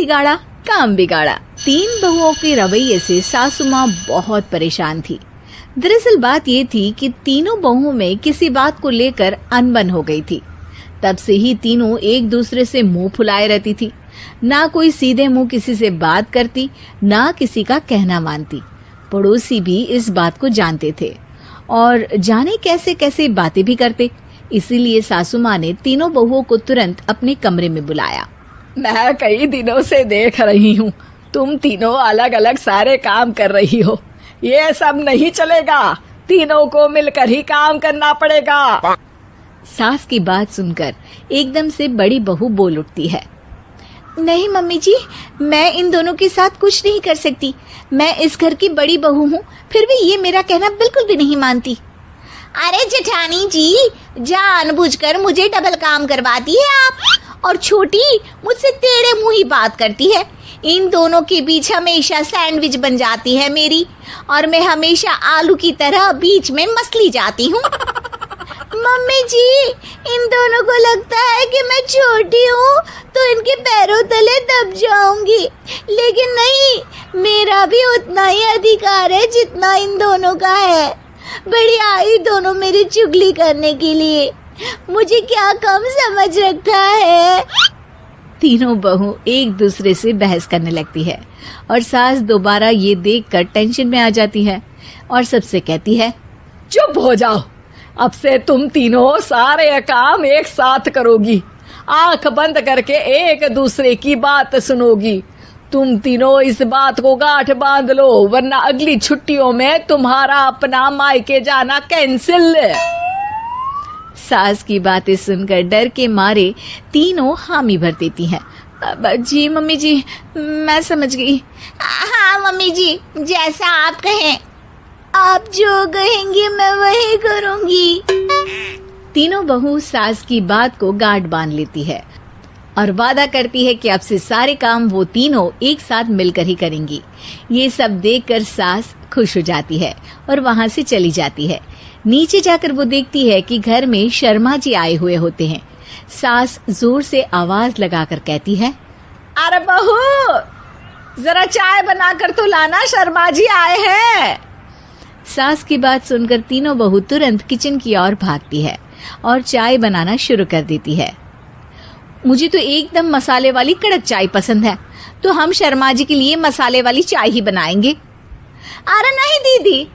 बिगाड़ा काम बिगाड़ा। 3 बहुओं के रवैये से सासू माँ बहुत परेशान थी। दरअसल बात ये थी कि तीनों बहुओं में किसी बात को लेकर अनबन हो गई थी। तब से ही तीनों एक दूसरे से मुंह फुलाए रहती थी। ना कोई सीधे मुंह किसी से बात करती, ना किसी का कहना मानती। पड़ोसी भी इस बात को जानते थे और जाने कैसे कैसे बातें भी करते। इसीलिए सासू माँ ने तीनों बहुओं को तुरंत अपने कमरे में बुलाया। मैं कई दिनों से देख रही हूँ, तुम तीनों अलग अलग सारे काम कर रही हो। ये सब नहीं चलेगा, तीनों को मिलकर ही काम करना पड़ेगा। सास की बात सुनकर एकदम से बड़ी बहू बोल उठती है। नहीं मम्मी जी, मैं इन दोनों के साथ कुछ नहीं कर सकती। मैं इस घर की बड़ी बहू हूँ, फिर भी ये मेरा कहना बिल्कुल भी नहीं मानती। अरे जेठानी जी, जानबूझकर मुझे डबल काम करवाती है आप। और छोटी मुझसे टेढ़े मुंह ही बात करती है। इन दोनों के बीच हमेशा सैंडविच बन जाती है मेरी, और मैं हमेशा आलू की तरह बीच में मसली जाती हूँ। मम्मी जी, इन दोनों को लगता है कि मैं छोटी हूँ तो इनके पैरों तले दब जाऊंगी, लेकिन नहीं, मेरा भी उतना ही अधिकार है जितना इन दोनों का है। बड़ी आई दोनों मेरी चुगली करने के लिए, मुझे क्या कम समझ रखा है। तीनों बहू एक दूसरे से बहस करने लगती है और सास दोबारा ये देखकर टेंशन में आ जाती है और सबसे कहती है, चुप हो जाओ, अब से तुम तीनों सारे काम एक साथ करोगी। आंख बंद करके एक दूसरे की बात सुनोगी। तुम तीनों इस बात को गांठ बांध लो, वरना अगली छुट्टियों में तुम्हारा अपना मायके जाना कैंसिल। सास की बातें सुनकर डर के मारे तीनों हामी भर देती हैं। जी मम्मी जी, मैं समझ गई। हाँ मम्मी जी, जैसा आप कहें। आप जो कहेंगी मैं वही करूंगी। तीनों बहू सास की बात को गांठ बांध लेती है और वादा करती है कि अब से सारे काम वो तीनों एक साथ मिलकर ही करेंगी। ये सब देखकर सास खुश हो जाती है और वहां से चली जाती है। नीचे जाकर वो देखती है कि घर में शर्मा जी आए हुए होते हैं। सास जोर से आवाज लगाकर कहती है, अरे बहू, जरा चाय बनाकर तो लाना, शर्मा जी आए हैं। सास की बात सुनकर तीनों बहू तुरंत किचन की ओर भागती है और चाय बनाना शुरू कर देती है। मुझे तो एकदम मसाले वाली कड़क चाय पसंद है, तो हम शर्मा जी के लिए मसाले वाली चाय ही बनाएंगे। अरे नहीं दीदी,